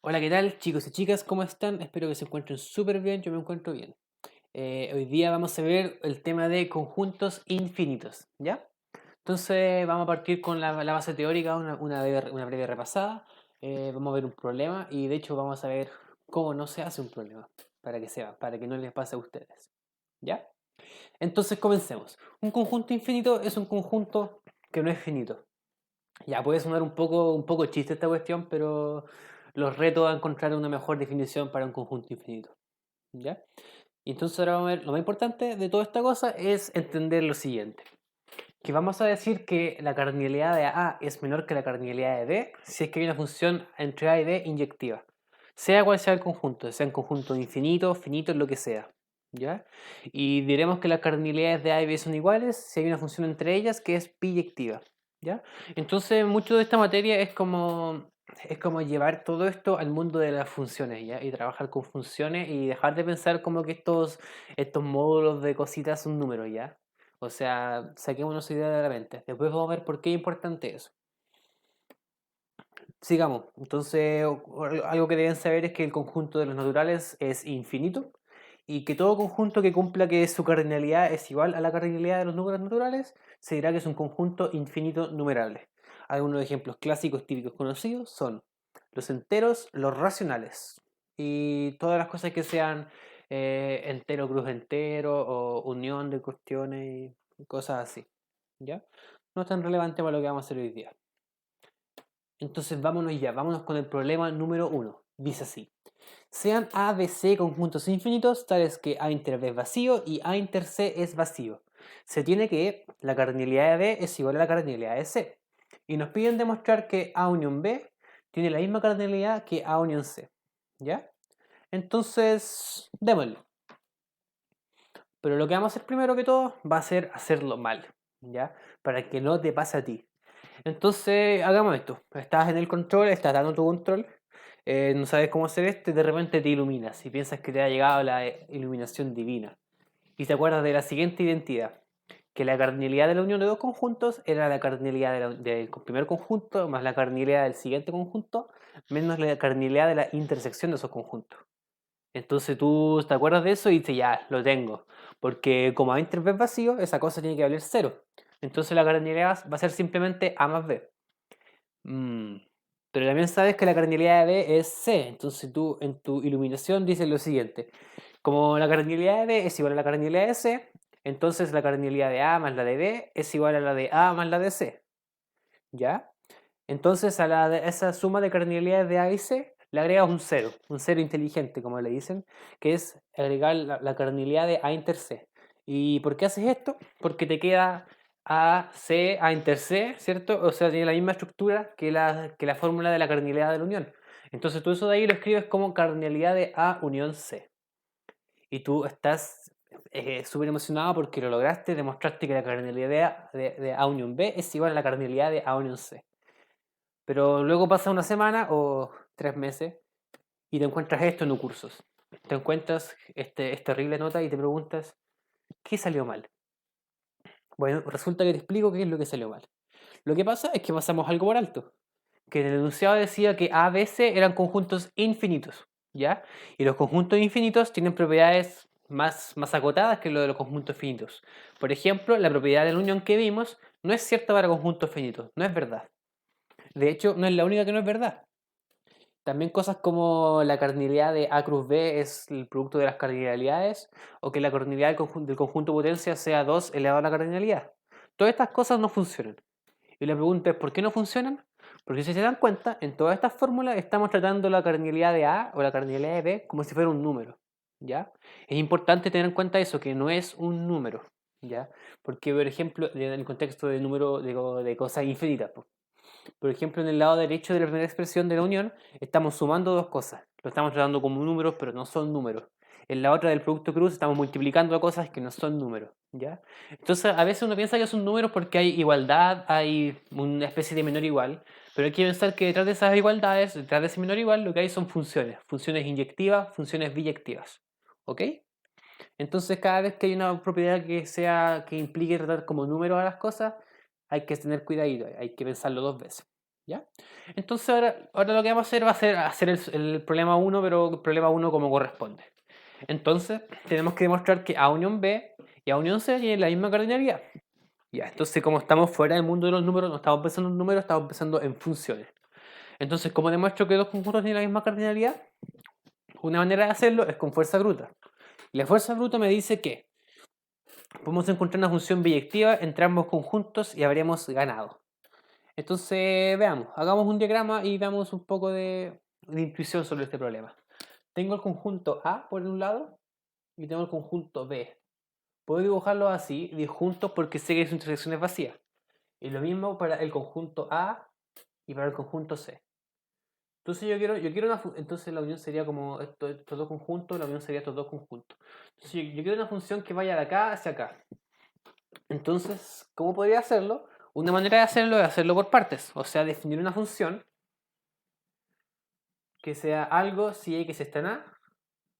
Hola, ¿qué tal, chicos y chicas? ¿Cómo están? Espero que se encuentren súper bien. Yo me encuentro bien. Hoy día vamos a ver el tema de conjuntos infinitos, ¿ya? Entonces vamos a partir con la base teórica, una breve repasada. Vamos a ver un problema y de hecho vamos a ver cómo no se hace un problema, para que sepan, para que no les pase a ustedes, ¿ya? Entonces comencemos. Un conjunto infinito es un conjunto que no es finito. Ya puede sonar un poco chiste esta cuestión, pero los reto a encontrar una mejor definición para un conjunto infinito. ¿Ya? Y entonces ahora vamos a ver, lo más importante de toda esta cosa es entender lo siguiente. Que vamos a decir que la cardinalidad de A es menor que la cardinalidad de B si es que hay una función entre A y B inyectiva. Sea cual sea el conjunto, sea un conjunto infinito, finito, lo que sea. ¿Ya? Y diremos que las cardinalidades de A y B son iguales si hay una función entre ellas que es biyectiva. ¿Ya? Entonces, mucho de esta materia es como llevar todo esto al mundo de las funciones, ¿ya? Y trabajar con funciones y dejar de pensar como que estos módulos de cositas son números, ¿ya? O sea, saquémonos esa idea de la mente. Después vamos a ver por qué es importante eso. Sigamos. Entonces, algo que deben saber es que el conjunto de los naturales es infinito y que todo conjunto que cumpla que su cardinalidad es igual a la cardinalidad de los números naturales se dirá que es un conjunto infinito numerable. Algunos ejemplos clásicos típicos conocidos son los enteros, los racionales y todas las cosas que sean entero, cruz entero o unión de cuestiones y cosas así. ¿Ya? No es tan relevante para lo que vamos a hacer hoy día. Entonces vámonos con el problema número uno. Dice así. Sean A, B, C conjuntos infinitos, tales que A inter B es vacío y A inter C es vacío. Se tiene que la cardinalidad de B es igual a la cardinalidad de C. Y nos piden demostrar que A unión B tiene la misma cardinalidad que A unión C. ¿Ya? Entonces, démosle. Pero lo que vamos a hacer primero que todo va a ser hacerlo mal. ¿Ya? Para que no te pase a ti. Entonces, hagamos esto. Estás en el control, estás dando tu control, no sabes cómo hacer esto y de repente te iluminas y piensas que te ha llegado la iluminación divina. Y te acuerdas de la siguiente identidad, que la cardinalidad de la unión de dos conjuntos era la cardinalidad del primer conjunto más la cardinalidad del siguiente conjunto menos la cardinalidad de la intersección de esos conjuntos. Entonces tú te acuerdas de eso y dices, ya, lo tengo. Porque como A inter B es vacío, esa cosa tiene que valer cero. Entonces la cardinalidad va a ser simplemente A más B. Mm, Pero también sabes que la cardinalidad de B es C, entonces tú en tu iluminación dices lo siguiente, como la cardinalidad de B es igual a la cardinalidad de C, entonces la cardinalidad de A más la de B es igual a la de A más la de C, ¿ya? Entonces esa suma de cardinalidades de A y C le agregas un cero inteligente como le dicen, que es agregar la cardinalidad de A inter C. ¿Y por qué haces esto? Porque te queda A, C, A inter C, ¿cierto? O sea, tiene la misma estructura que la fórmula de la cardinalidad de la unión. Entonces tú eso de ahí lo escribes como cardinalidad de A unión C. Y tú estás súper emocionado porque lo lograste, demostraste que la cardinalidad de A unión B es igual a la cardinalidad de A unión C. Pero luego pasa una semana o 3 meses y te encuentras esto en cursos. Te encuentras esta horrible nota y te preguntas, ¿qué salió mal? Bueno, resulta que te explico qué es lo que salió mal. Lo que pasa es que pasamos algo por alto. Que en el enunciado decía que A, B, C eran conjuntos infinitos, ¿ya? Y los conjuntos infinitos tienen propiedades más acotadas que lo de los conjuntos finitos. Por ejemplo, la propiedad de la unión que vimos no es cierta para conjuntos finitos, no es verdad. De hecho, no es la única que no es verdad. También cosas como la cardinalidad de A cruz B es el producto de las cardinalidades, o que la cardinalidad del conjunto potencia sea 2 elevado a la cardinalidad. Todas estas cosas no funcionan. Y la pregunta es, ¿por qué no funcionan? Porque si se dan cuenta, en todas estas fórmulas estamos tratando la cardinalidad de A o la cardinalidad de B como si fuera un número, ¿ya? Es importante tener en cuenta eso, que no es un número, ¿ya? Porque, por ejemplo, en el contexto de número de cosas infinitas, pues. Por ejemplo, en el lado derecho de la primera expresión de la unión, estamos sumando dos cosas. Lo estamos tratando como números, pero no son números. En la otra del producto cruz estamos multiplicando cosas que no son números, ¿ya? Entonces, a veces uno piensa que son números porque hay igualdad, hay una especie de menor igual, pero hay que pensar que detrás de esas igualdades, detrás de ese menor igual, lo que hay son funciones inyectivas, funciones biyectivas, ¿ok? Entonces, cada vez que hay una propiedad que implique tratar como número a las cosas, hay que tener cuidadito, hay que pensarlo dos veces. ¿Ya? Entonces ahora lo que vamos a hacer va a ser hacer el problema 1, pero el problema 1 como corresponde. Entonces tenemos que demostrar que A unión B y A unión C tienen la misma cardinalidad. Ya, entonces como estamos fuera del mundo de los números, no estamos pensando en números, estamos pensando en funciones. Entonces, ¿cómo demuestro que dos conjuntos tienen la misma cardinalidad? Una manera de hacerlo es con fuerza bruta. Y la fuerza bruta me dice que podemos encontrar una función biyectiva entre ambos conjuntos y habríamos ganado. Entonces, veamos, hagamos un diagrama y veamos un poco de intuición sobre este problema. Tengo el conjunto A por un lado y tengo el conjunto B. Puedo dibujarlo así, disjuntos, porque sé que su intersección es vacía. Y lo mismo para el conjunto A y para el conjunto C. Entonces yo quiero entonces la unión sería como estos dos conjuntos, la unión sería estos dos conjuntos. Entonces yo quiero una función que vaya de acá hacia acá. Entonces, ¿cómo podría hacerlo? Una manera de hacerlo es hacerlo por partes, o sea, definir una función que sea algo si X está en A,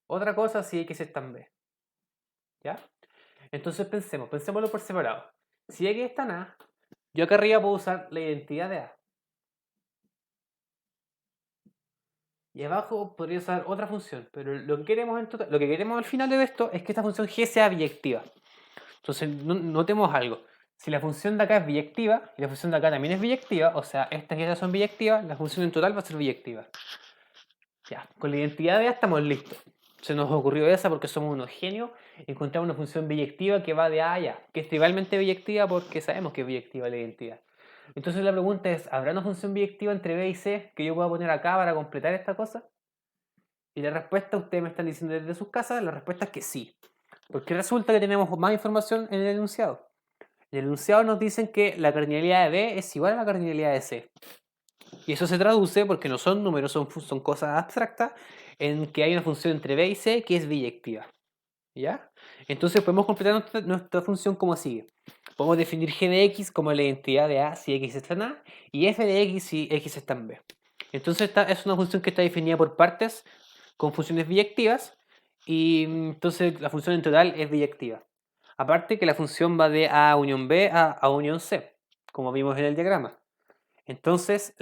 otra cosa si X está en B. ¿Ya? Entonces pensémoslo por separado. Si X está en A, yo acá arriba puedo usar la identidad de A. Y abajo podría usar otra función, pero lo que queremos al final de esto es que esta función g sea biyectiva. Entonces, notemos algo. Si la función de acá es biyectiva y la función de acá también es biyectiva, o sea, estas y estas son biyectivas, la función en total va a ser biyectiva. Ya, con la identidad de A estamos listos. Se nos ocurrió esa porque somos unos genios. Encontramos una función biyectiva que va de A a A, que es tribalmente biyectiva porque sabemos que es biyectiva la identidad. Entonces la pregunta es, ¿habrá una función biyectiva entre B y C que yo pueda poner acá para completar esta cosa? Y la respuesta, ustedes me están diciendo desde sus casas, la respuesta es que sí. Porque resulta que tenemos más información en el enunciado. En el enunciado nos dicen que la cardinalidad de B es igual a la cardinalidad de C. Y eso se traduce, porque no son números, son cosas abstractas, en que hay una función entre B y C que es biyectiva. ¿Ya? Entonces podemos completar nuestra función como sigue. Podemos definir g de x como la identidad de A si x está en A y f de x si x está en B. Entonces esta es una función que está definida por partes con funciones biyectivas y entonces la función en total es biyectiva. Aparte que la función va de A unión B a unión C, como vimos en el diagrama. Entonces,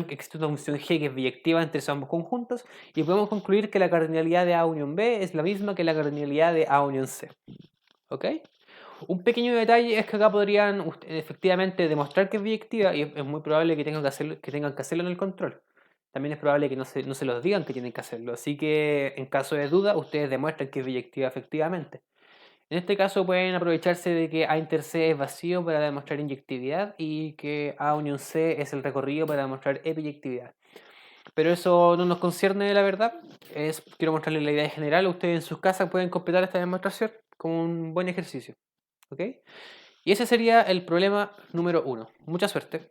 existe una función g que es biyectiva entre ambos conjuntos y podemos concluir que la cardinalidad de A unión B es la misma que la cardinalidad de A unión C. ¿Ok? Un pequeño detalle es que acá podrían efectivamente demostrar que es biyectiva y es muy probable que tengan que hacerlo en el control. También es probable que no se los digan que tienen que hacerlo. Así que en caso de duda, ustedes demuestran que es biyectiva efectivamente. En este caso pueden aprovecharse de que A inter C es vacío para demostrar inyectividad y que A unión C es el recorrido para demostrar epiyectividad. Pero eso no nos concierne, la verdad. Quiero mostrarles la idea general. Ustedes en sus casas pueden completar esta demostración como un buen ejercicio. ¿Ok? Y ese sería el problema número 1. Mucha suerte.